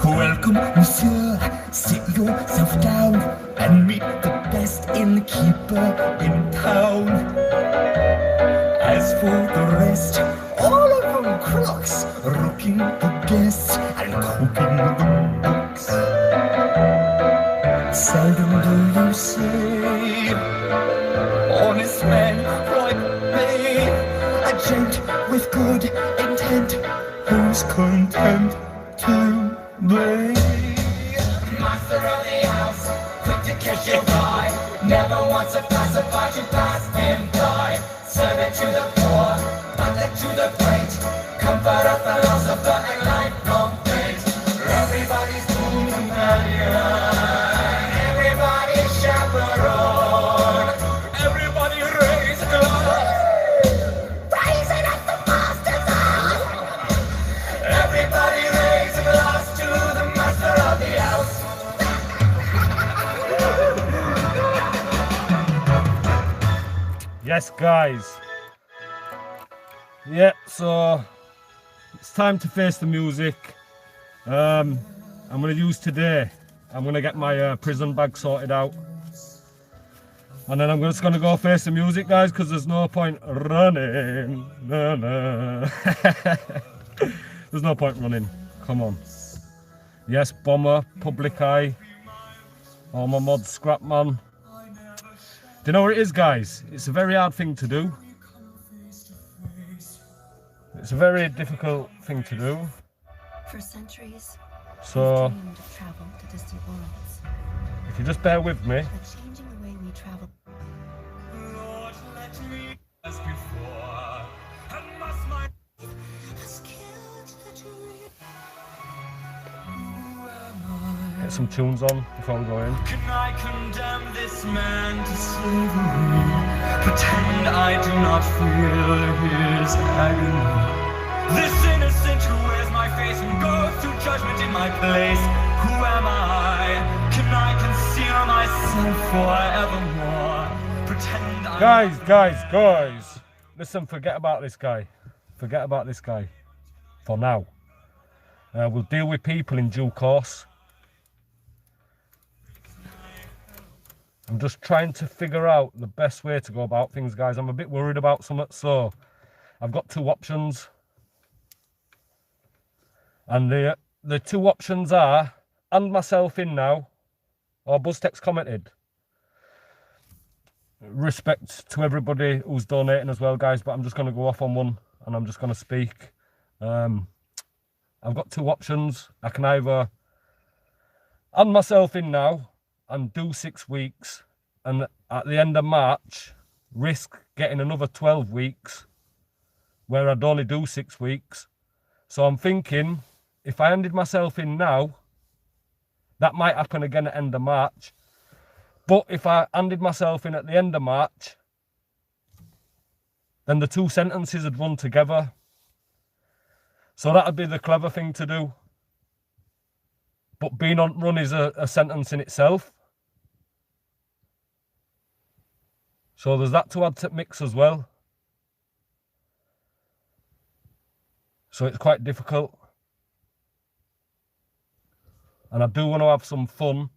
Welcome, monsieur. Sit yourself down and meet the best innkeeper in town. As for the rest, all of them crooks, rooking the guests and cooking the books. Seldom do you see honest men like me, a gent with good intent, who's content to be master of the house, quick to kiss your bride, never wants a pacifier to pass him by. Servant to the poor, mother to the great, comforter, philosopher, and life complete. Everybody's boon companion, everybody's chaperone, everybody raise a glass, raising up the master's house. Everybody raise a glass to the master of the house. Yes, guys. Yeah, so it's time to face the music. I'm going to use today. I'm going to get my prison bag sorted out. And then I'm just going to go face the music, guys, because there's no point running. No, no. There's no point running. Come on. Yes, Bomber, Public Eye, all my mods, Scrapman. Do you know what it is, guys? It's a very hard thing to do. It's a very difficult thing to do. For centuries, so dreamed of travel to distant worlds. If you just bear with me. But changing the way we travel. Lord, let me as before, and must my has killed the dream. Who am I? Get some tunes on before we go in. Can I condemn this man to slavery? Pretend I do not feel his agony. This innocent who wears my face and goes through judgment in my place. Who am I? Can I conceal myself forevermore? Pretend I... Guys. Listen, forget about this guy. Forget about this guy. For now. We'll deal with people in due course. I'm just trying to figure out the best way to go about things, guys. I'm a bit worried about something, so I've got two options. And the two options are hand myself in now or BuzzText commented. Respect to everybody who's donating as well, guys, but I'm just going to go off on one and I'm just going to speak. I've got two options. I can either hand myself in now and do 6 weeks, and at the end of March risk getting another 12 weeks where I'd only do 6 weeks. So I'm thinking, if I handed myself in now, that might happen again at end of March. But if I handed myself in at the end of March, then the two sentences would run together. So that would be the clever thing to do. But being on run is a sentence in itself. So there's that to add to mix as well. So it's quite difficult. And I do want to have some fun.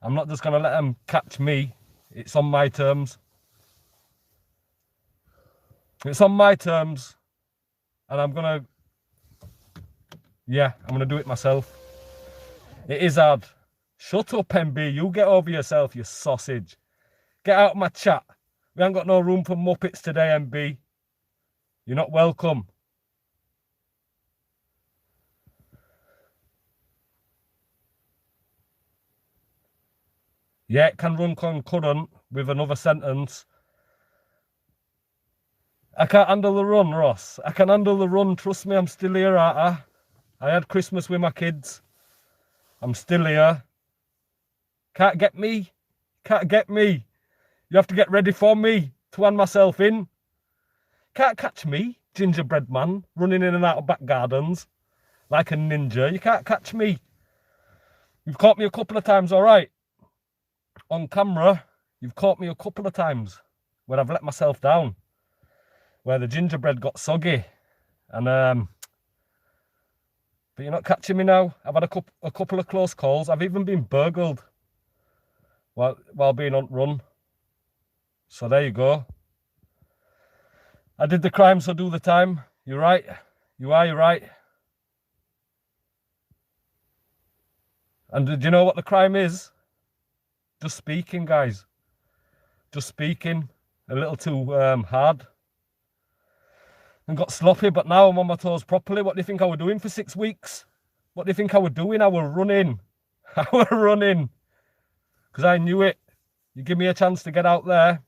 I'm not just going to let them catch me. It's on my terms. It's on my terms. And I'm going to... Yeah, I'm going to do it myself. It is hard. Shut up, MB. You get over yourself, you sausage. Get out of my chat. We ain't got no room for Muppets today, MB. You're not welcome. Yeah, it can run concurrent with another sentence. I can't handle the run, Ross. I can handle the run. Trust me, I'm still here, aren't I had Christmas with my kids. I'm still here. Can't get me. Can't get me. You have to get ready for me to hand myself in. Can't catch me, gingerbread man, running in and out of back gardens like a ninja. You can't catch me. You've caught me a couple of times, all right. On camera, you've caught me a couple of times where I've let myself down. where the gingerbread got soggy. And but you're not catching me now. I've had a couple of close calls. I've even been burgled while being on run. So there you go. I did the crime, so do the time. You're right. You're right. And do you know what the crime is? Just speaking, guys. Just speaking. A little too hard. And got sloppy, but now I'm on my toes properly. What do you think I was doing for 6 weeks? What do you think I was doing? I was running. I was running. Because I knew it. You give me a chance to get out there,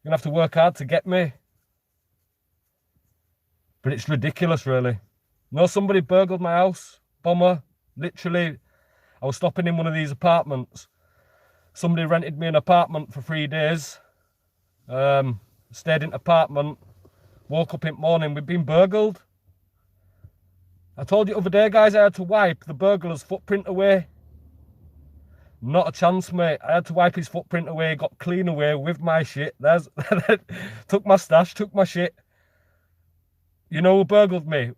you're going to have to work hard to get me. But it's ridiculous, really. No, somebody burgled my house. Bomber. Literally, I was stopping in one of these apartments. Somebody rented me an apartment for 3 days. Stayed in an apartment. Woke up in the morning, we'd been burgled. I told you the other day, guys, I had to wipe the burglar's footprint away. Not a chance, mate. I had to wipe his footprint away, got clean away with my shit. There's took my stash, took my shit. You know who burgled me?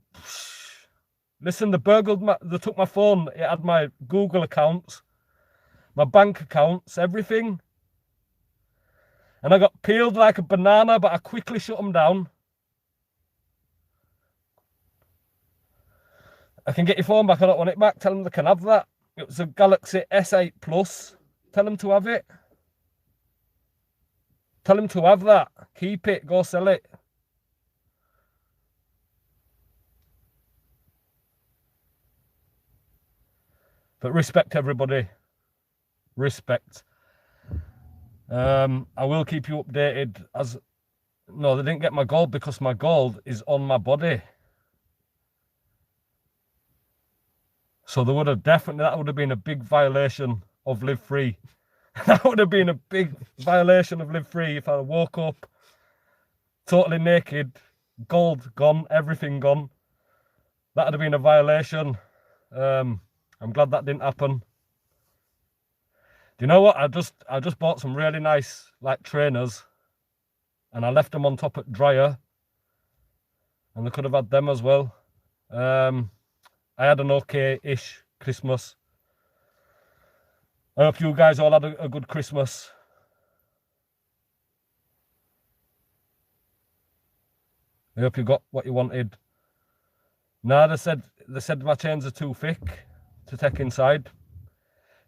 Listen, they took my phone. It had my Google accounts, my bank accounts, everything. And I got peeled like a banana, but I quickly shut them down. I can get your phone back. I don't want it back. Tell them they can have that. It was a Galaxy S8 Plus. Tell them to have it. Tell them to have that. Keep it. Go sell it. But respect, everybody. Respect. I will keep you updated. No, they didn't get my gold because my gold is on my body. So that would have been a big violation of Live Free. That would have been a big violation of Live Free if I woke up totally naked, gold gone, everything gone. That would have been a violation. I'm glad that didn't happen. Do you know what? I just bought some really nice like trainers, and I left them on top at dryer, and they could have had them as well. I had an okay-ish Christmas. I hope you guys all had a good Christmas. I hope you got what you wanted. Nah, they said my chains are too thick to take inside.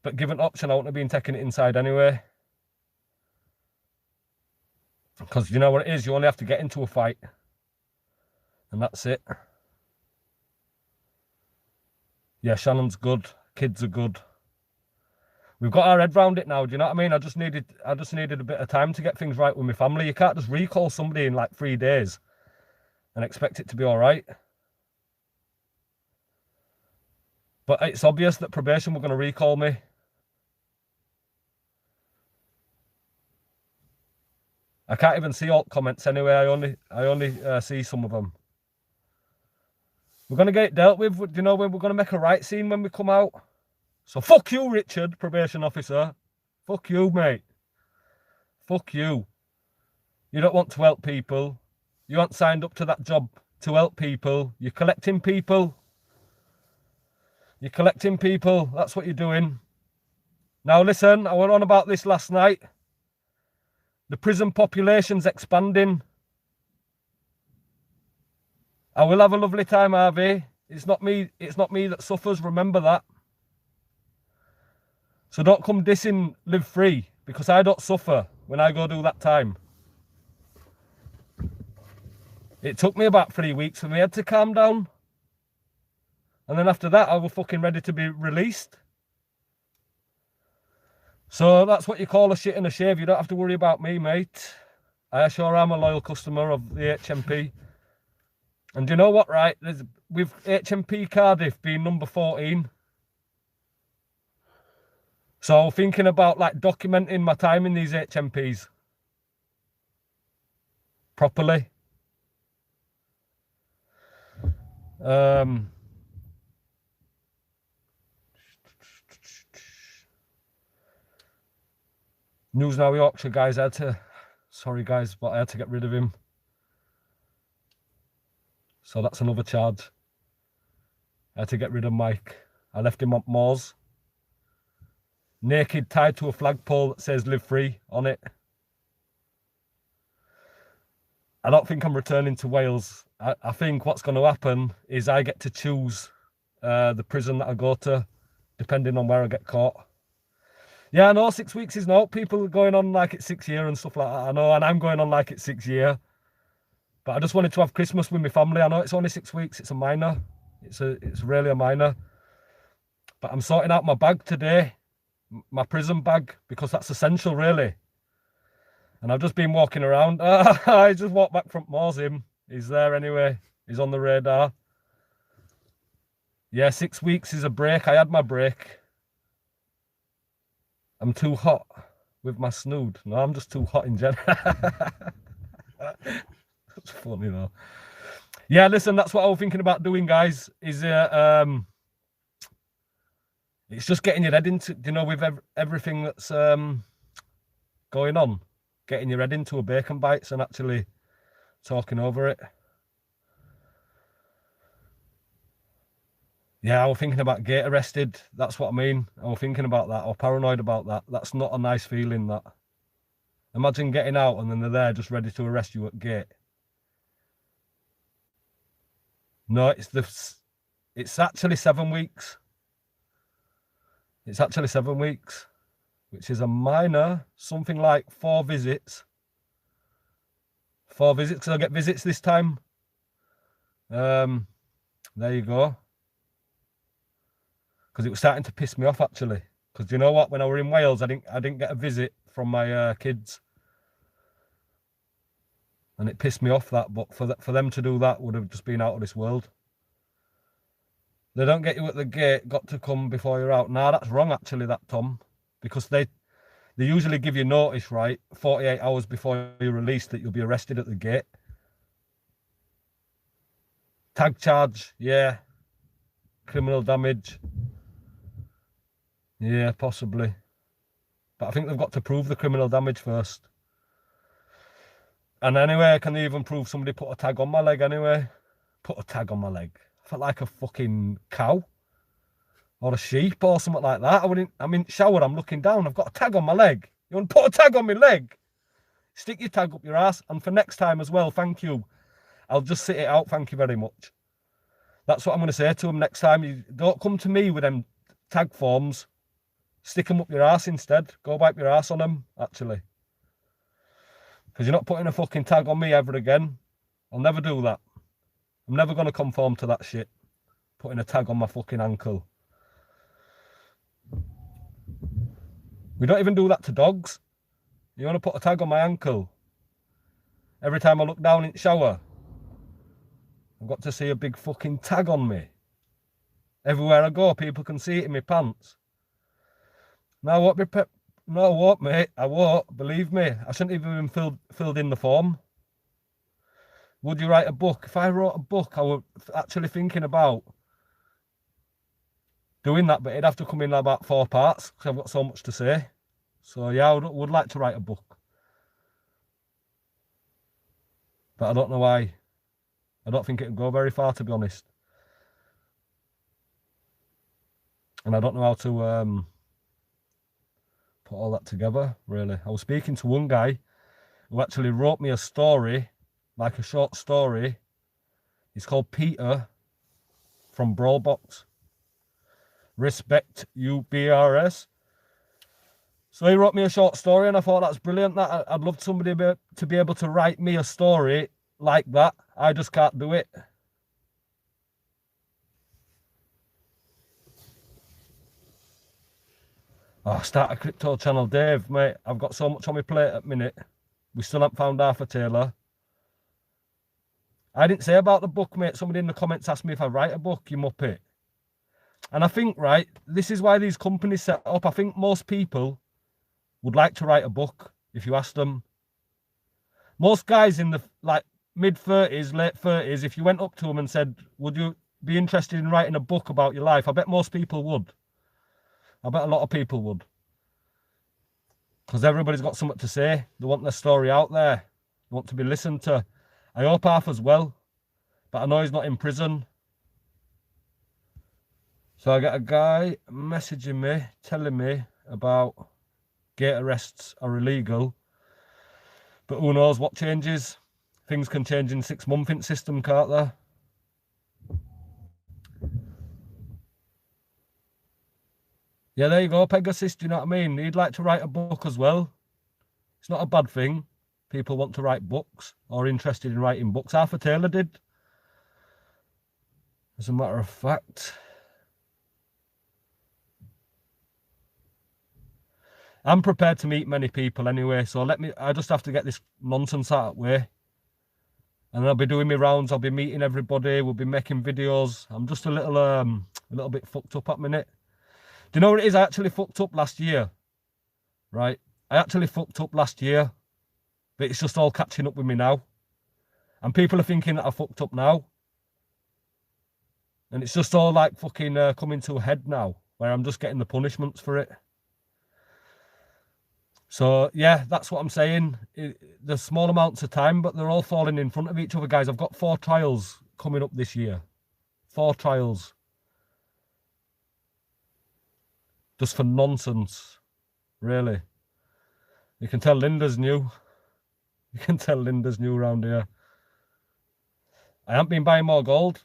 But given option, I wouldn't have been taking it inside anyway. Because you know what it is, you only have to get into a fight. And that's it. Yeah, Shannon's good. Kids are good. We've got our head round it now, do you know what I mean? I just needed a bit of time to get things right with my family. You can't just recall somebody in like 3 days and expect it to be all right. But it's obvious that probation were going to recall me. I can't even see all comments anyway. I only see some of them. We're going to get it dealt with. Do you know when we're going to make a right scene when we come out? So fuck you, Richard, probation officer. Fuck you, mate. Fuck you. You don't want to help people. You aren't signed up to that job to help people. You're collecting people. You're collecting people. That's what you're doing. Now listen, I went on about this last night. The prison population's expanding. I will have a lovely time, Harvey. It's not me that suffers, remember that. So don't come dissing Live Free, because I don't suffer when I go do that time. It took me about 3 weeks for my head to calm down. And then after that, I was fucking ready to be released. So that's what you call a shit and a shave. You don't have to worry about me, mate. I sure am a loyal customer of the HMP. And do you know what, right? With HMP Cardiff being number 14. So thinking about like documenting my time in these HMPs properly. News Now Yorkshire, guys. I had to Sorry guys, but I had to get rid of him. So that's another charge. I had to get rid of Mike. I left him on moors. Naked, tied to a flagpole that says live free on it. I don't think I'm returning to Wales. I think what's going to happen is I get to choose the prison that I go to, depending on where I get caught. Yeah, I know 6 weeks is not. People are going on like it's 6 year and stuff like that. I know, and I'm going on like it's 6 year. But I just wanted to have Christmas with my family. I know it's only 6 weeks. It's a minor. It's really a minor. But I'm sorting out my bag today, my prison bag, because that's essential, really. And I've just been walking around. I just walked back from Moors him. He's there anyway. He's on the radar. Yeah, 6 weeks is a break. I had my break. I'm too hot with my snood. No, I'm just too hot in general. That's funny though. Yeah, listen, that's what I was thinking about doing, guys. Is it's just getting your head into, you know, with everything that's going on, getting your head into a bacon bites and actually talking over it. Yeah, I was thinking about gate arrested. That's what I mean. I was thinking about that. I was paranoid about that. That's not a nice feeling, that. Imagine getting out and then they're there just ready to arrest you at gate. No, it's actually 7 weeks. It's actually 7 weeks, which is a minor, something like 4 visits. 4 visits, because I get visits this time. There you go. Because it was starting to piss me off, actually. Because you know what? When I were in Wales, I didn't get a visit from my kids. And it pissed me off, that. But for them to do that would have just been out of this world. They don't get you at the gate, got to come before you're out. Nah, that's wrong, actually, that, Tom. Because they usually give you notice, right? 48 hours before you're released that you'll be arrested at the gate. Tag charge, yeah. Criminal damage. Yeah, possibly. But I think they've got to prove the criminal damage first. And anyway, can they even prove somebody put a tag on my leg anyway? Put a tag on my leg. I felt like a fucking cow. Or a sheep or something like that. I'm in shower, I'm looking down, I've got a tag on my leg. You want to put a tag on my leg? Stick your tag up your ass. And for next time as well, thank you. I'll just sit it out, thank you very much. That's what I'm going to say to them next time. You don't come to me with them tag forms. Stick them up your ass instead. Go wipe your ass on them, actually. Because you're not putting a fucking tag on me ever again. I'll never do that. I'm never going to conform to that shit. Putting a tag on my fucking ankle. We don't even do that to dogs. You want to put a tag on my ankle? Every time I look down in the shower, I've got to see a big fucking tag on me. Everywhere I go, people can see it in my pants. No, I won't be no, I won't, mate. I won't. Believe me. I shouldn't even been filled in the form. Would you write a book? If I wrote a book, I was actually thinking about doing that, but it'd have to come in about 4 parts because I've got so much to say. So yeah, I would like to write a book. But I don't know why. I don't think it'd go very far, to be honest. And I don't know how to put all that together, really. I was speaking to one guy who actually wrote me a story, like a short story. He's called Peter from Brawlbox. Respect you, BRS. So he wrote me a short story and I thought that's brilliant. That I'd love somebody to be able to write me a story like that. I just can't do it. Oh, start a crypto channel, Dave, mate. I've got so much on my plate at the minute. We still haven't found Arthur Taylor. I didn't say about the book, mate. Somebody in the comments asked me if I write a book, you muppet. And I think, right, this is why these companies set up. I think most people would like to write a book if you ask them. Most guys in the mid-30s, late 30s, if you went up to them and said, would you be interested in writing a book about your life? I bet most people would. I bet a lot of people would. Because everybody's got something to say. They want their story out there. They want to be listened to. I hope Arthur's well, but I know he's not in prison. So I get a guy messaging me, telling me about gate arrests are illegal. But who knows what changes? Things can change in 6 months in system, can't they? Yeah, there you go, Pegasus, do you know what I mean? He'd like to write a book as well. It's not a bad thing. People want to write books or interested in writing books. Arthur Taylor did. As a matter of fact. I'm prepared to meet many people anyway, so I just have to get this nonsense out of the way. And I'll be doing my rounds, I'll be meeting everybody, we'll be making videos. I'm just a little bit fucked up at the minute. Do you know what it is? I actually fucked up last year. Right? I actually fucked up last year. But it's just all catching up with me now. And people are thinking that I fucked up now. And it's just all like fucking coming to a head now, where I'm just getting the punishments for it. So, yeah, that's what I'm saying. There's small amounts of time, but they're all falling in front of each other, guys. I've got 4 trials coming up this year. 4 trials. Just for nonsense. Really. You can tell Linda's new. You can tell Linda's new around here. I haven't been buying more gold.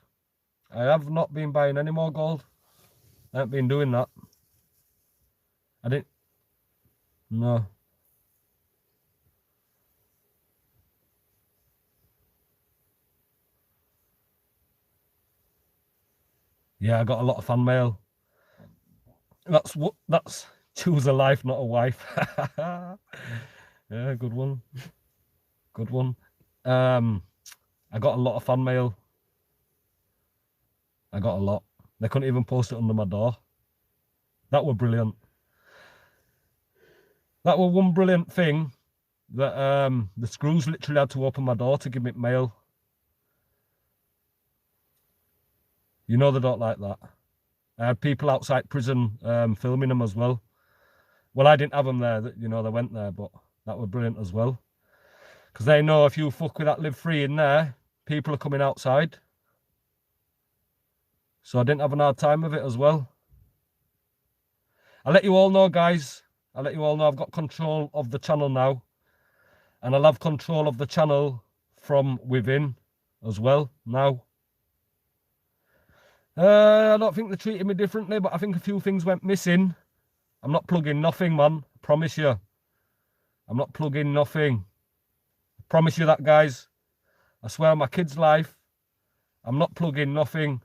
I have not been buying any more gold. I haven't been doing that. I didn't. No. Yeah, I got a lot of fan mail. That's choose a life, not a wife. Yeah, good one. Good one. I got a lot of fan mail. I got a lot. They couldn't even post it under my door. That were brilliant. That were one brilliant thing that the screws literally had to open my door to give me mail. You know they don't like that. I had people outside prison filming them as well. Well, I didn't have them there, you know, they went there, but that were brilliant as well. Because they know if you fuck with that live free in there, people are coming outside. So I didn't have an hard time with it as well. I'll let you all know, guys. I'll let you all know I've got control of the channel now. And I'll have control of the channel from within as well now. I don't think they treated me differently, but I think a few things went missing. I'm not plugging nothing, man. I promise you. I'm not plugging nothing. I promise you that, guys. I swear on my kid's life, I'm not plugging nothing.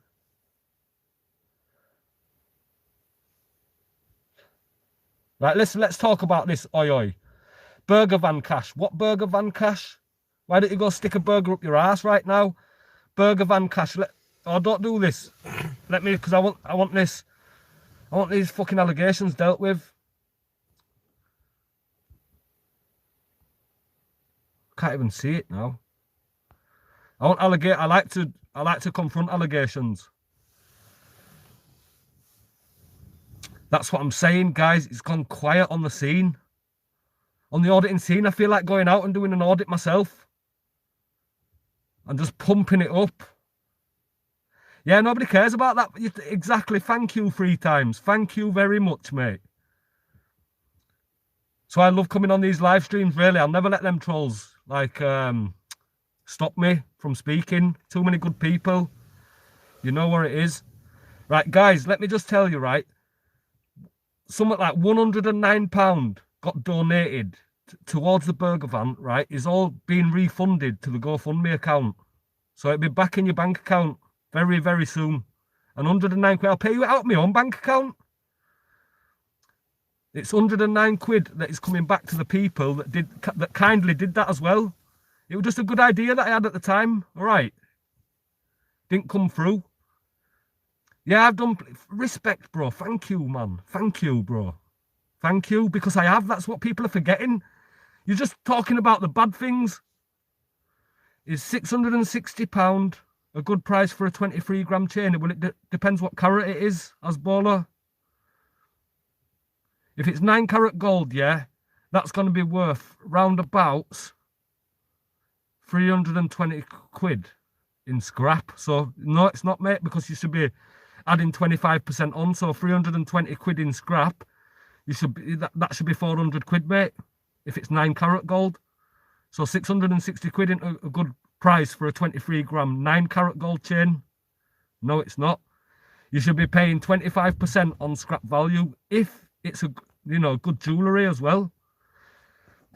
Right, let's talk about this. Oi, oi. Burger Van Cash. What Burger Van Cash? Why don't you go stick a burger up your ass right now? Burger Van Cash. Oh, don't do this. Let me, because I want this. I want these fucking allegations dealt with. Can't even see it now. I like to confront allegations. That's what I'm saying, guys. It's gone quiet on the scene. On the auditing scene, I feel like going out and doing an audit myself. And just pumping it up. Yeah, nobody cares about that. Exactly. Thank you 3 times. Thank you very much, mate. So I love coming on these live streams, really. I'll never let them trolls, like, stop me from speaking. Too many good people. You know where it is. Right, guys, let me just tell you, right. Something like £109 got donated towards the burger van, right, is all being refunded to the GoFundMe account. So it'll be back in your bank account very, very soon. And 109 quid, I'll pay you out of my own bank account. It's 109 quid that is coming back to the people that kindly did that as well. It was just a good idea that I had at the time. All right. Didn't come through. Yeah, I've done respect, bro. Thank you, man. Thank you, bro. Thank you, because I have. That's what people are forgetting. You're just talking about the bad things. Is £660 a good price for a 23-gram chain? Well, it depends what carat it is, Asbola. If it's 9 carat gold, yeah, that's going to be worth roundabouts 320 quid in scrap. So no, it's not, mate, because you should be adding 25% on. So 320 quid in scrap, you should be, that should be 400 quid, mate, if it's 9 carat gold. So 660 quid into a good price for a 23 gram 9 carat gold chain. No, it's not. You should be paying 25% on scrap value if it's a, you know, good jewellery as well.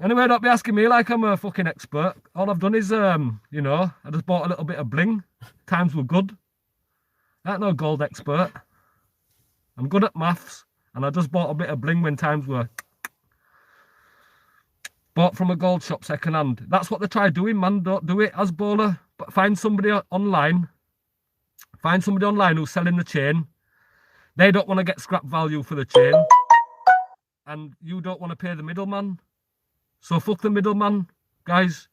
Anyway, don't be asking me like I'm a fucking expert. All I've done is, you know, I just bought a little bit of bling. Times were good. I ain't no gold expert. I'm good at maths, and I just bought a bit of bling when times were. Bought from a gold shop second hand. That's what they try doing, man. Don't do it, Asbola. But find somebody online. Find somebody online who's selling the chain. They don't want to get scrap value for the chain. And you don't want to pay the middleman. So fuck the middleman, guys.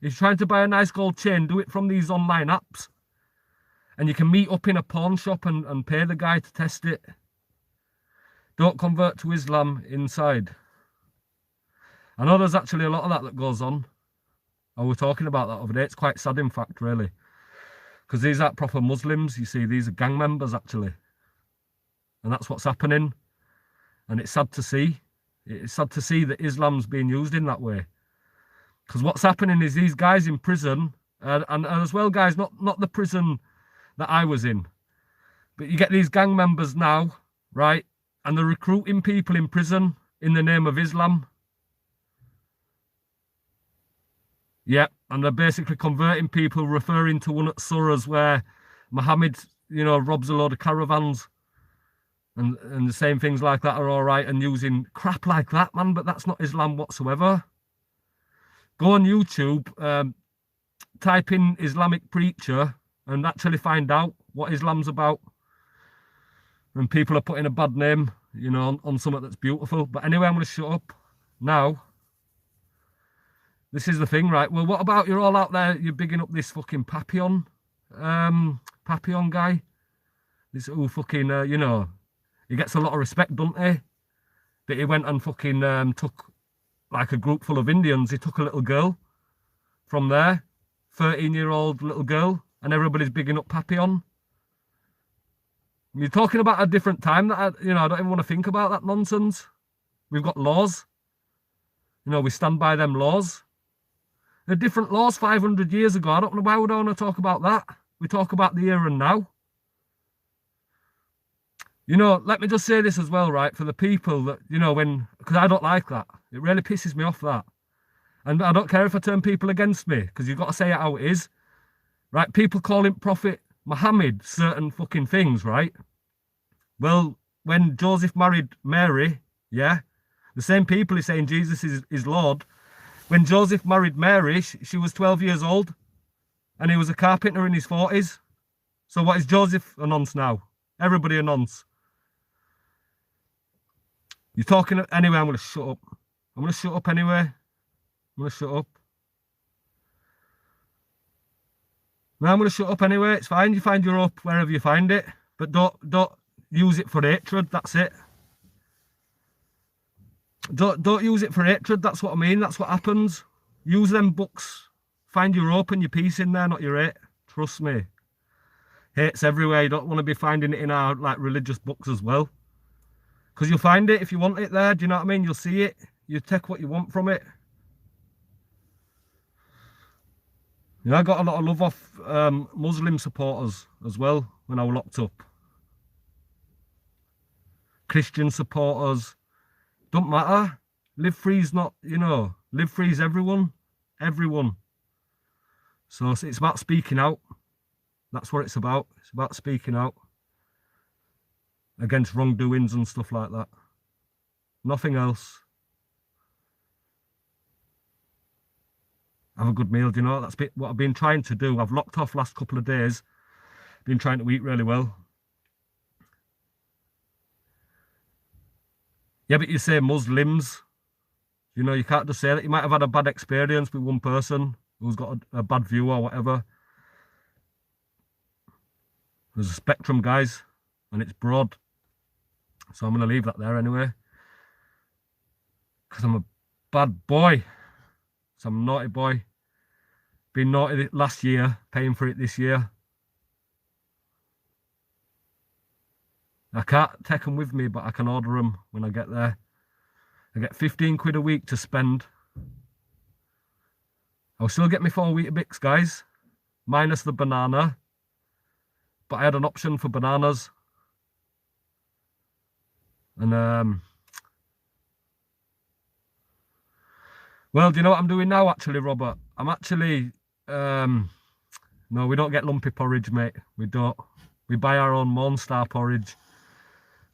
If you're trying to buy a nice gold chain, do it from these online apps. And you can meet up in a pawn shop and pay the guy to test it. Don't convert to Islam inside. I know there's actually a lot of that goes on. I was talking about that other day. It's quite sad, in fact, really. Because these aren't proper Muslims, you see. These are gang members, actually. And that's what's happening. And it's sad to see. It's sad to see that Islam's being used in that way. Because what's happening is these guys in prison, and as well, guys, not the prison that I was in, but you get these gang members now, right? And they're recruiting people in prison in the name of Islam. Yeah, and they're basically converting people, referring to one of the surahs where Muhammad, you know, robs a load of caravans. And the same things like that are all right, and using crap like that, man, but that's not Islam whatsoever. Go on YouTube, type in Islamic preacher and actually find out what Islam's about. And people are putting a bad name, you know, on something that's beautiful. But anyway, I'm going to shut up now. This is the thing, right? Well, what about you're all out there, you're bigging up this fucking Papillon guy? This fucking, you know, he gets a lot of respect, doesn't he? That he went and fucking took like a group full of Indians. He took a little girl from there, 13-year-old little girl, and everybody's bigging up Papillon. You're talking about a different time that I don't even want to think about that nonsense. We've got laws. You know, we stand by them laws. They're different laws 500 years ago. I don't know why we don't want to talk about that. We talk about the here and now. You know, let me just say this as well, right? For the people that, you know, because I don't like that. It really pisses me off, that. And I don't care if I turn people against me, because you've got to say it how it is. Right? People calling Prophet Muhammad certain fucking things, right? Well, when Joseph married Mary, yeah, the same people is saying Jesus is Lord. When Joseph married Mary, she was 12 years old, and he was a carpenter in his 40s. So what is Joseph a nonce now? Everybody a nonce. You're talking... Anyway, I'm going to shut up. I'm going to shut up anyway. I'm going to shut up. No, I'm going to shut up anyway. It's fine. You find your up wherever you find it. But don't use it for hatred. That's it. Don't use it for hatred. That's what I mean. That's what happens. Use them books. Find your hope and your peace in there, not your hate. Trust me. Hate's everywhere. You don't want to be finding it in our like religious books as well. Because you'll find it if you want it there. Do you know what I mean? You'll see it. You take what you want from it. You know, I got a lot of love off Muslim supporters as well when I was locked up. Christian supporters. Don't matter. Live free's not, you know, live free's everyone. Everyone. So it's about speaking out. That's what it's about. It's about speaking out against wrongdoings and stuff like that. Nothing else. Have a good meal, do you know? That's what I've been trying to do. I've locked off last couple of days. Been trying to eat really well. Yeah, but you say Muslims. You know, you can't just say that. You might have had a bad experience with one person who's got a bad view or whatever. There's a spectrum, guys, and it's broad. So I'm going to leave that there anyway. Because I'm a bad boy. Some naughty boy. Been naughty last year, paying for it this year. I can't take them with me, but I can order them when I get there. I get 15 quid a week to spend. I'll still get me 4 Weetabix, guys, minus the banana. But I had an option for bananas. And, well, do you know what I'm doing now, actually, Robert? I'm actually, no, we don't get lumpy porridge, mate. We don't. We buy our own Mornstar porridge.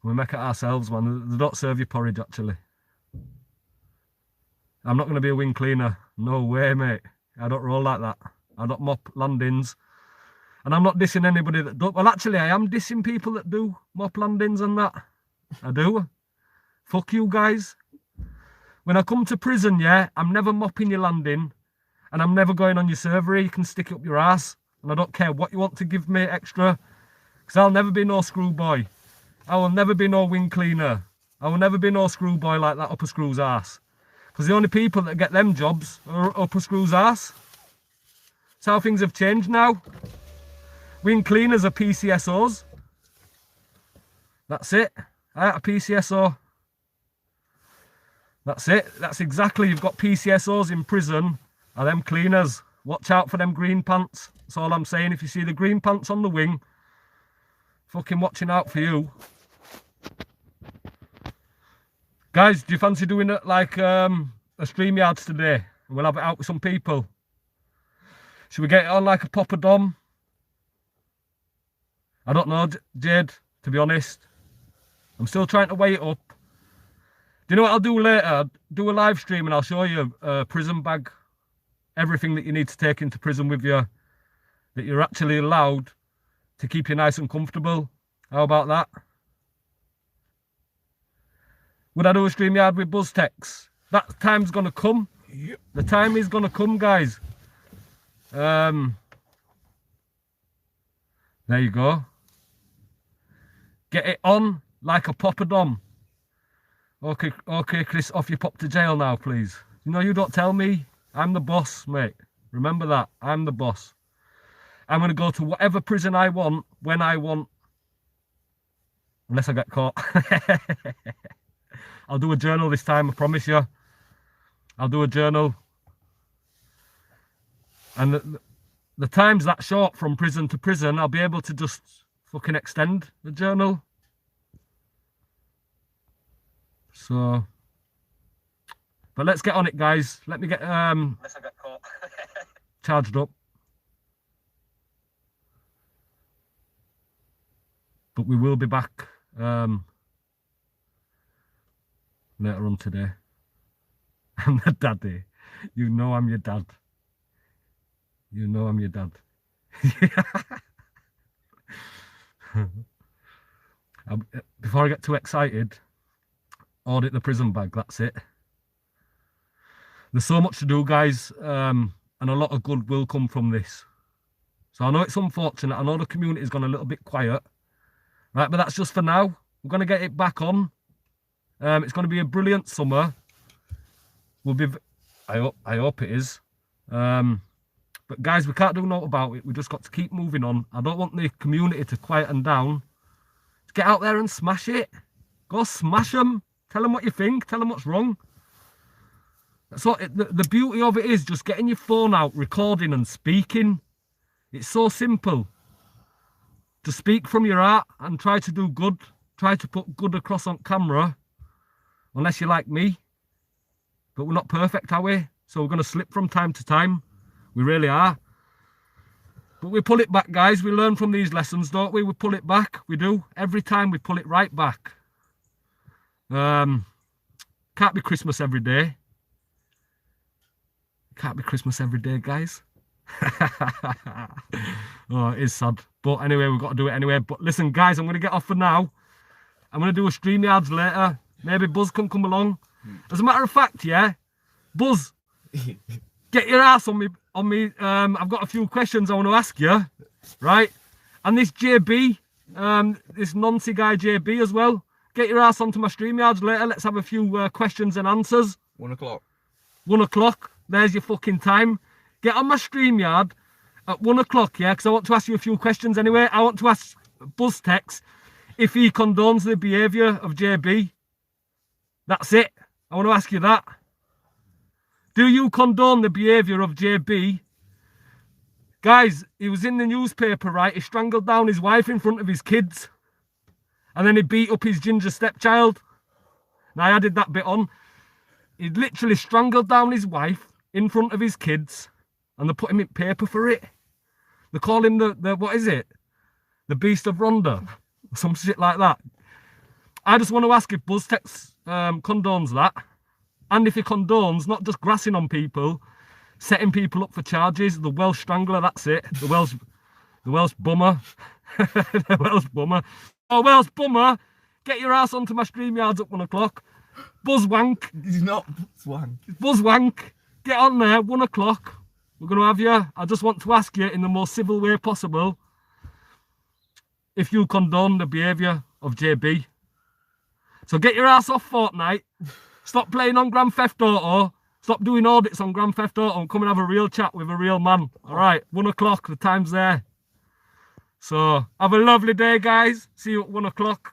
We make it ourselves, man. They don't serve you porridge, actually. I'm not going to be a wing cleaner. No way, mate. I don't roll like that. I don't mop landings. And I'm not dissing anybody that don't. Well, actually, I am dissing people that do mop landings and that. I do. Fuck you guys. When I come to prison, yeah, I'm never mopping your landing. And I'm never going on your server. You can stick it up your ass. And I don't care what you want to give me extra. Because I'll never be no screw boy. I will never be no wing cleaner. I will never be no screw boy like that up a screw's ass. Because the only people that get them jobs are up a screw's ass. That's how things have changed now. Wing cleaners are PCSOs. That's it. A PCSO. That's it. That's exactly. You've got PCSOs in prison. Are them cleaners. Watch out for them green pants. That's all I'm saying. If you see the green pants on the wing, fucking watching out for you. Guys, do you fancy doing it like a StreamYards today? We'll have it out with some people. Should we get it on like a Papa Dom? I don't know, Jade, to be honest. I'm still trying to weigh it up. Do you know what I'll do later? I'll do a live stream and I'll show you a prison bag. Everything that you need to take into prison with you. That you're actually allowed to keep you nice and comfortable. How about that? Would I do a StreamYard with BuzzTex? That time's going to come. Yep. The time is going to come, guys. There you go. Get it on like a Papa Dom. Okay, Chris, off you pop to jail now, please. You know, you don't tell me. I'm the boss, mate. Remember that. I'm the boss. I'm going to go to whatever prison I want, when I want. Unless I get caught. I'll do a journal this time, I promise you. I'll do a journal. And the time's that short from prison to prison, I'll be able to just fucking extend the journal. So, but let's get on it, guys. Let me get unless I get caught. Charged up. But we will be back later on today. I'm the daddy. You know I'm your dad. You know I'm your dad. Before I get too excited, audit the prison bag, that's it. There's so much to do, guys, and a lot of good will come from this. So I know it's unfortunate. I know the community's gone a little bit quiet. Right, but that's just for now. We're going to get it back on. It's going to be a brilliant summer. We'll be... I hope it is. But guys, we can't do nothing about it. We just got to keep moving on. I don't want the community to quieten down. Just get out there and smash it. Go smash them. Tell them what you think. Tell them what's wrong. That's what the beauty of it is, just getting your phone out, recording and speaking. It's so simple. To speak from your heart and try to do good. Try to put good across on camera. Unless you're like me. But we're not perfect, are we? So we're going to slip from time to time. We really are. But we pull it back, guys. We learn from these lessons, don't we? We pull it back. We do. Every time we pull it right back. Can't be Christmas every day. Can't be Christmas every day, guys. Oh, it is sad. But anyway, we've got to do it anyway. But listen, guys, I'm going to get off for now. I'm going to do a StreamYards later. Maybe Buzz can come along. As a matter of fact, yeah, Buzz, get your ass on me. I've got a few questions I want to ask you, right? And this JB, this noncy guy JB as well. Get your ass onto my StreamYards later. Let's have a few questions and answers. 1 o'clock. 1 o'clock. There's your fucking time. Get on my StreamYard at 1 o'clock, yeah? Because I want to ask you a few questions anyway. I want to ask BuzzTex if he condones the behaviour of JB. That's it. I want to ask you that. Do you condone the behaviour of JB? Guys, he was in the newspaper, right? He strangled down his wife in front of his kids. And then he beat up his ginger stepchild. Now, I added that bit on. He literally strangled down his wife in front of his kids. And they put him in paper for it. They call him the what is it? The Beast of Ronda. Some shit like that. I just want to ask if BuzzTex condones that. And if he condones not just grassing on people, setting people up for charges. The Welsh Strangler, that's it. The Welsh Bummer. The Welsh Bummer. Oh, Welsh Bummer, get your ass onto my StreamYards at 1 o'clock. Buzzwank. He's not Buzzwank. Buzzwank. Get on there, 1 o'clock. We're going to have you. I just want to ask you in the most civil way possible if you condone the behaviour of JB. So get your ass off Fortnite. Stop playing on Grand Theft Auto. Stop doing audits on Grand Theft Auto and come and have a real chat with a real man. All right, 1 o'clock, the time's there. So have a lovely day, guys. See you at 1 o'clock.